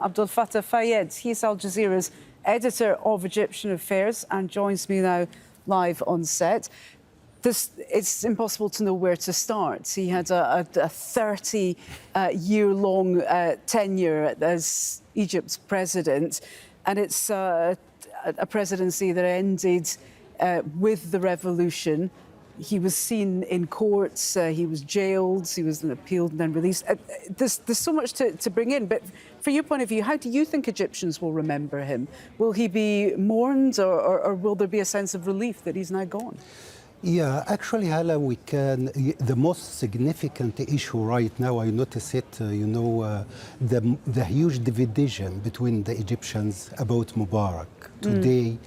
Abdelfattah Fayed. He's Al Jazeera's editor of Egyptian affairs and joins me now live on set. It's impossible to know where to start. He had a 30-year-long tenure as Egypt's president, and it's a presidency that ended with the revolution. He was seen in courts, he was jailed, he was appealed and then released. There's so much to bring in, but from your point of view, how do you think Egyptians will remember him? Will he be mourned, or will there be a sense of relief that he's now gone? Yeah, actually, Hala, the most significant issue right now, I notice it, the huge division between the Egyptians about Mubarak today,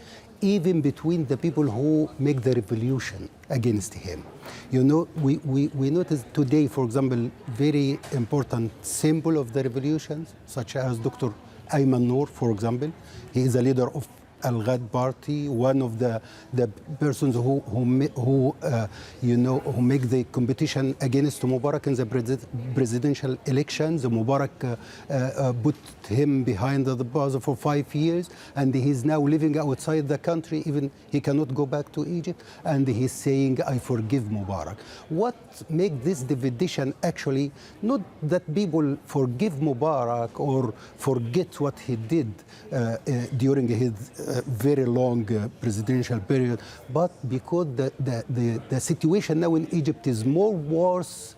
even between the people who make the revolution against him. You know, we notice today, for example, very important symbol of the revolutions, such as Dr. Ayman Noor, for example. He is a leader of Al-Ghad party, one of the persons who make the competition against Mubarak in the presidential elections. Mubarak put him behind the bars for 5 years, and he's now living outside the country. Even he cannot go back to Egypt, and he's saying, "I forgive Mubarak." What makes this division actually not that people forgive Mubarak or forget what he did during his very long presidential period, but because the situation now in Egypt is more worse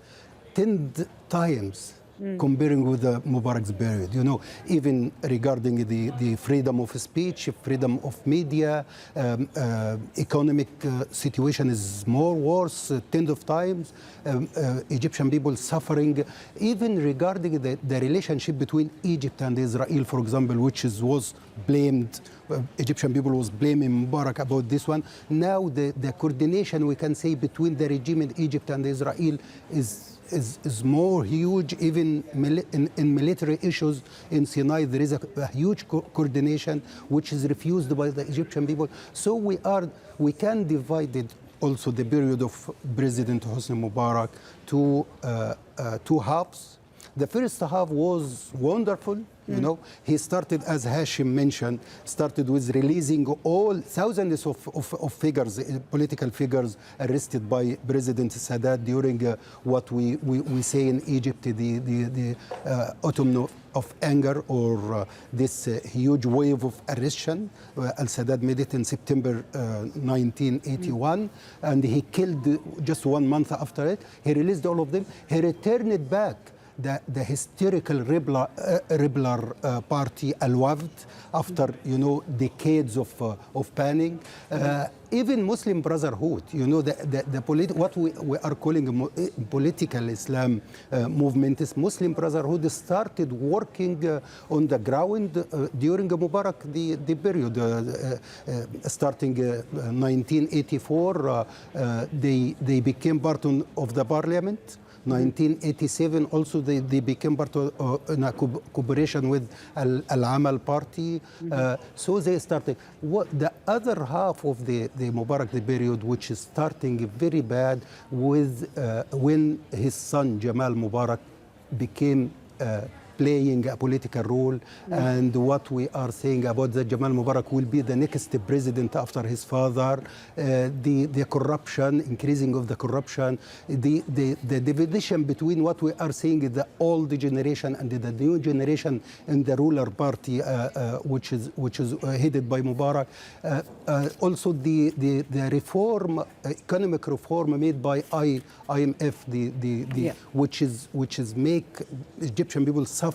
10 times comparing with the Mubarak's period. You know, even regarding the freedom of speech, freedom of media, economic situation is more worse 10 of times. Egyptian people suffering, even regarding the relationship between Egypt and Israel, for example, which was blamed. Egyptian people was blaming Mubarak about this one. Now the coordination, we can say, between the regime in Egypt and Israel is more huge. Even in military issues in Sinai, there is a huge coordination which is refused by the Egyptian people. So we can divide it also, the period of President Hosni Mubarak, to two halves. The first half was wonderful. You know, he started, as Hashim mentioned, started with releasing all thousands of figures, political figures arrested by President Sadat during what we say in Egypt, the autumn of anger, or this huge wave of arrestation. Al-Sadat made it in September 1981, and he killed just 1 month after it. He released all of them. He returned it back. The hysterical rebel party Al-Wafd, after decades of panic. Even Muslim Brotherhood, what we are calling political Islam movement, is Muslim Brotherhood started working on the ground during Mubarak the period, starting 1984. They became part of the parliament. 1987 also they became part of in a cooperation with Al-Amal party. So they started. The other half of the Mubarak period, which is starting very bad with when his son Jamal Mubarak became playing a political role, and what we are saying about the Jamal Mubarak will be the next president after his father. The corruption, increasing of the corruption, the division between what we are saying is the old generation and the new generation in the ruler party, which is headed by Mubarak. Also the reform, economic reform made by IMF, which is make Egyptian people suffered.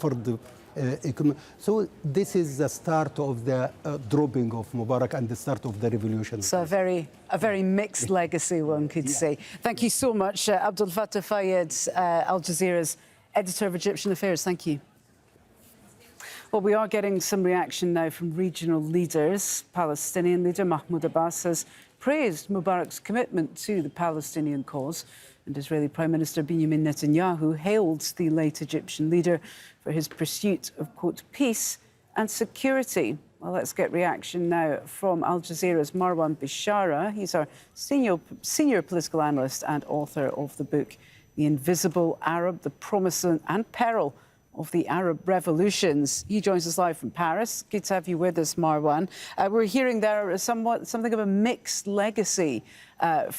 So this is the start of the dropping of Mubarak and the start of the revolution. So a very mixed legacy, one could say. Thank you so much, Abdelfattah Fayed, Al Jazeera's editor of Egyptian affairs. Thank you. Well, we are getting some reaction now from regional leaders. Palestinian leader Mahmoud Abbas has praised Mubarak's commitment to the Palestinian cause, and Israeli Prime Minister Benjamin Netanyahu hailed the late Egyptian leader for his pursuit of, quote, peace and security. Well, let's get reaction now from Al Jazeera's Marwan Bishara. He's our senior political analyst and author of the book The Invisible Arab, The Promise and Peril of the Arab revolutions. He joins us live from Paris. Good to have you with us, Marwan. We're hearing there something of a mixed legacy that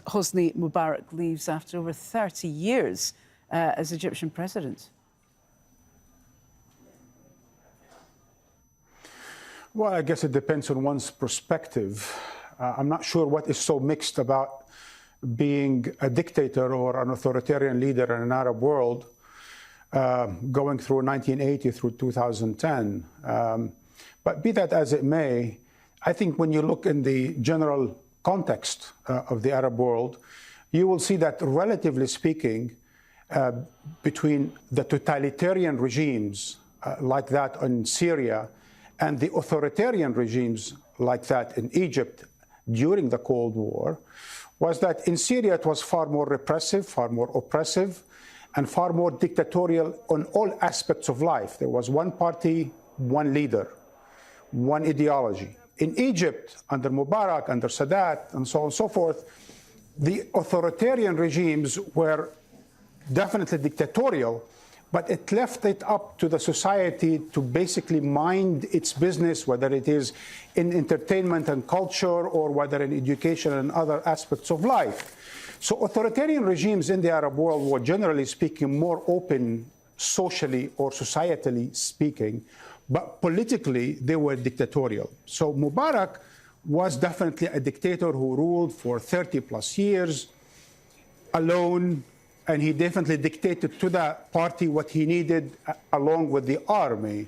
Hosni Mubarak leaves after over 30 years as Egyptian president. Well, I guess it depends on one's perspective. I'm not sure what is so mixed about being a dictator or an authoritarian leader in an Arab world going through 1980 through 2010. But be that as it may, I think when you look in the general context of the Arab world, you will see that, relatively speaking, between the totalitarian regimes like that in Syria and the authoritarian regimes like that in Egypt during the Cold War, was that in Syria it was far more repressive, far more oppressive, and far more dictatorial on all aspects of life. There was one party, one leader, one ideology. In Egypt, under Mubarak, under Sadat, and so on and so forth, the authoritarian regimes were definitely dictatorial, but it left it up to the society to basically mind its business, whether it is in entertainment and culture or whether in education and other aspects of life. So authoritarian regimes in the Arab world were, generally speaking, more open socially or societally speaking, but politically they were dictatorial. So Mubarak was definitely a dictator who ruled for 30 plus years alone, and he definitely dictated to the party what he needed along with the army.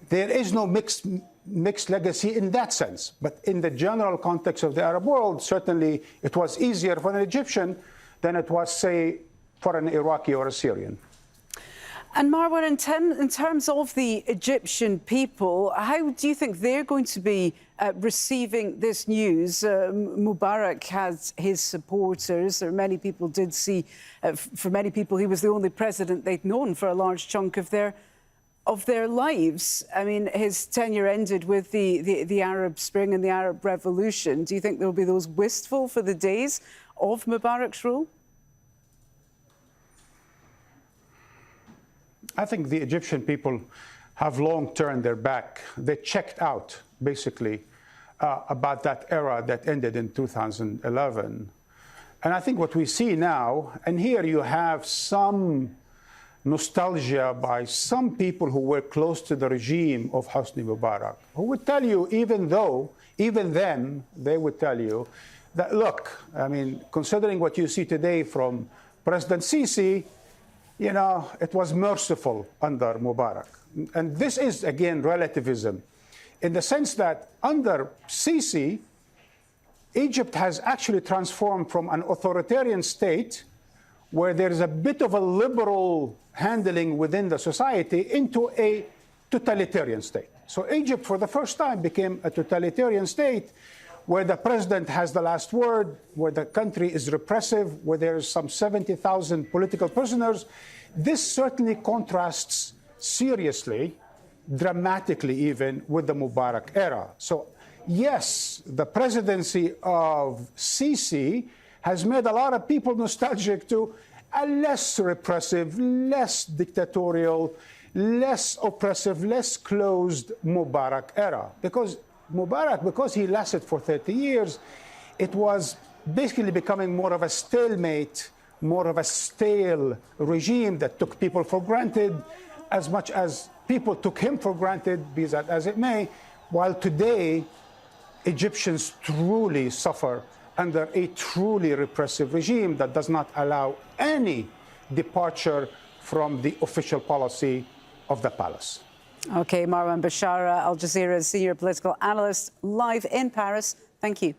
There is no mixed legacy in that sense. But in the general context of the Arab world, certainly it was easier for an Egyptian than it was, say, for an Iraqi or a Syrian. And Marwan, in terms of the Egyptian people, how do you think they're going to be receiving this news? Mubarak has his supporters, or many people did see, for many people, he was the only president they'd known for a large chunk of their lives. I mean, his tenure ended with the Arab Spring and the Arab Revolution. Do you think there will be those wistful for the days of Mubarak's rule? I think the Egyptian people have long turned their back. They checked out, basically, about that era that ended in 2011. And I think what we see now, and here you have some nostalgia by some people who were close to the regime of Hosni Mubarak, who would tell you, even then, they would tell you that, look, I mean, considering what you see today from President Sisi, you know, it was merciful under Mubarak. And this is, again, relativism, in the sense that under Sisi, Egypt has actually transformed from an authoritarian state where there is a bit of a liberal handling within the society into a totalitarian state. So Egypt, for the first time, became a totalitarian state where the president has the last word, where the country is repressive, where there is some 70,000 political prisoners. This certainly contrasts seriously, dramatically even, with the Mubarak era. So yes, the presidency of Sisi has made a lot of people nostalgic to a less repressive, less dictatorial, less oppressive, less closed Mubarak era. Because Mubarak, because he lasted for 30 years, it was basically becoming more of a stalemate, more of a stale regime that took people for granted as much as people took him for granted, be that as it may, while today Egyptians truly suffer under a truly repressive regime that does not allow any departure from the official policy of the palace. OK, Marwan Bishara, Al Jazeera's senior political analyst, live in Paris. Thank you.